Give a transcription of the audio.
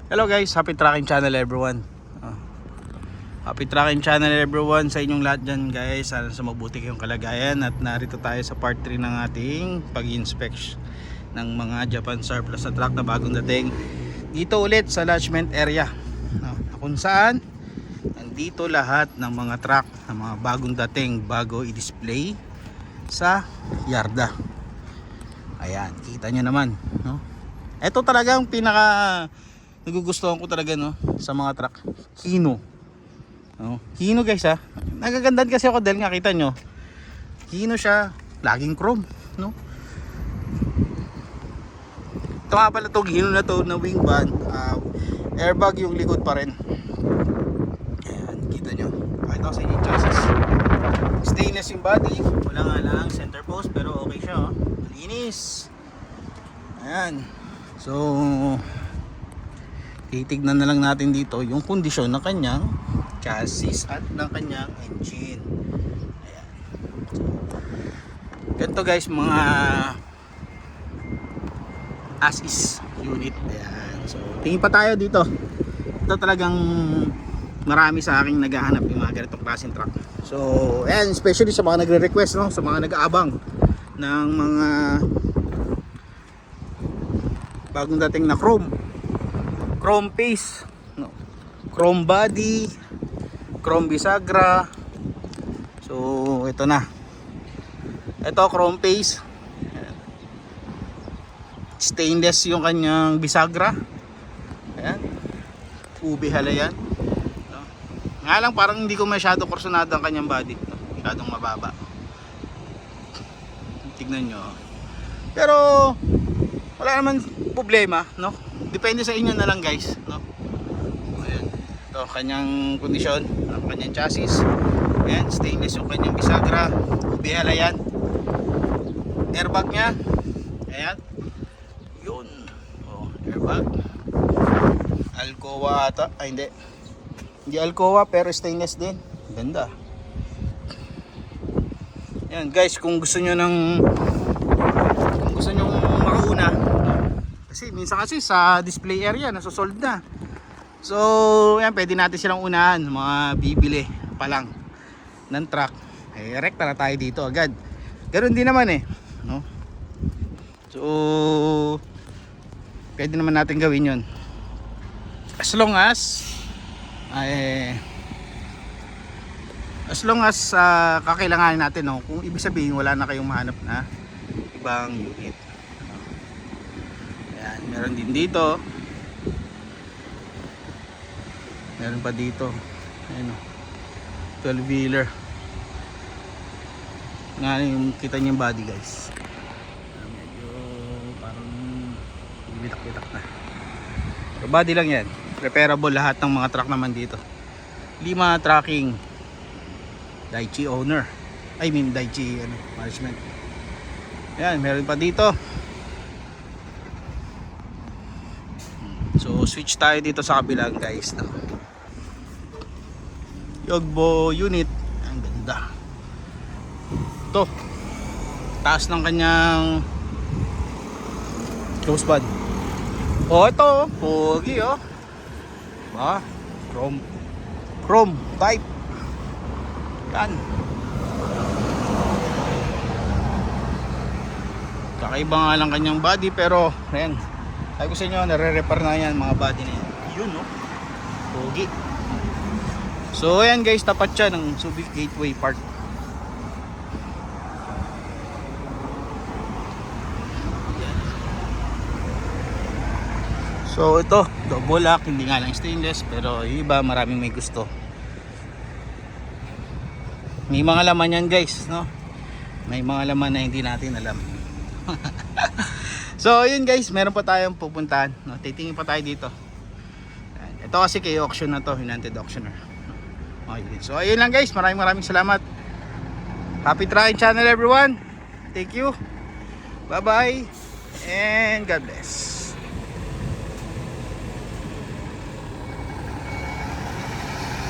Hello guys, happy tracking channel everyone. Happy tracking channel everyone sa inyong lahat dyan guys. Sana sa mabuti kayong kalagayan. At narito tayo sa part 3 ng ating pag-inspect ng mga Japan surplus na truck na bagong dating dito ulit sa lodgement area, kung saan nandito lahat ng mga truck na mga bagong dating, bago i-display sa yarda. Ayan, kita nyo naman, no? Ito talaga ang pinaka nagugustuhan ko talaga, no, sa mga truck. Hino. No? Hino guys ha. Nagagandahan kasi ako dahil nga kita nyo. Hino siya, laging chrome, no? Ito nga pala itong hino na to na wing band, airbag yung likod pa rin. Ayan, kita nyo. Pakita ko sa inyo yung chassis. Stainless yung body. Wala nga lang center post pero okay siya, oh. Malinis. Ayan. So titignan na lang natin dito yung kondisyon ng kanyang chassis at ng kanyang engine. Ayan. So, ganito guys, mga as is unit. Ayan. So tingin pa tayo dito. Ito talagang marami sa aking naghahanap yung mga ganitong klaseng truck. So ayan, especially sa mga nagre-request, no, sa mga nag-aabang ng mga bagong dating na chrome face, no, chrome body, chrome bisagra. So ito na, ito chrome face, stainless yung kanyang bisagra. Ayan, ubi halayan, no? Nga lang parang hindi ko masyado kursunado ang kanyang body, no? Masyadong mababa, tignan nyo. Pero wala naman problema, no? Depende sa inyo na lang guys, no? Ayan. Ito kanyang kondisyon ng kanyang chassis. Ayan, stainless yung kanyang bisagra, ubihala yan. Airbag nya, ayan, yun, oh, airbag. Alcoa ata, ay hindi Alcoa pero stainless din, ganda. Ayan guys, kung gusto nyo makauna, kasi minsan kasi sa display area nasusold na. So yan, pwede natin silang unahan, mga bibili pa lang ng truck, eh rekta na tayo dito agad. Ganoon din naman eh, no? So pwede naman natin gawin yun as long as kakailanganin natin, no? Kung ibig sabihin wala na kayong mahanap na ibang unit. Ayan, meron din dito, meron pa dito. Ayan, 12 wheeler nga yung kita niyo yung body guys. Medyo parang bitak-bitak na, pero body lang yan, repairable lahat ng mga truck naman dito. Lima Tracking Daichi owner, Daichi management. Ayan, meron pa dito. So switch tayo dito sa kabilang guys, no? Yogbo unit, ang ganda. Ito, taas ng kanyang close band. Oh, ito, pogi, oh. Ah, chrome type. Yan. Kakaiba nga lang kanyang body, pero ayan, sabi ko sa inyo, nare-repair na yan mga body na yan. Yun, no? Pogi. So ayan guys, tapat siya ng Subic Gateway Park. So ito, double lock, hindi nga lang stainless, pero yung iba maraming may gusto. May mga laman yan guys, no? May mga laman na hindi natin alam. So yun guys, meron pa tayong pupuntahan, no? Titingin pa tayo dito. Ito kasi kay auction na to, hinanted auctioner. Okay, so ayun lang guys, maraming salamat. Happy Tracking channel everyone. Thank you. Bye bye and God bless.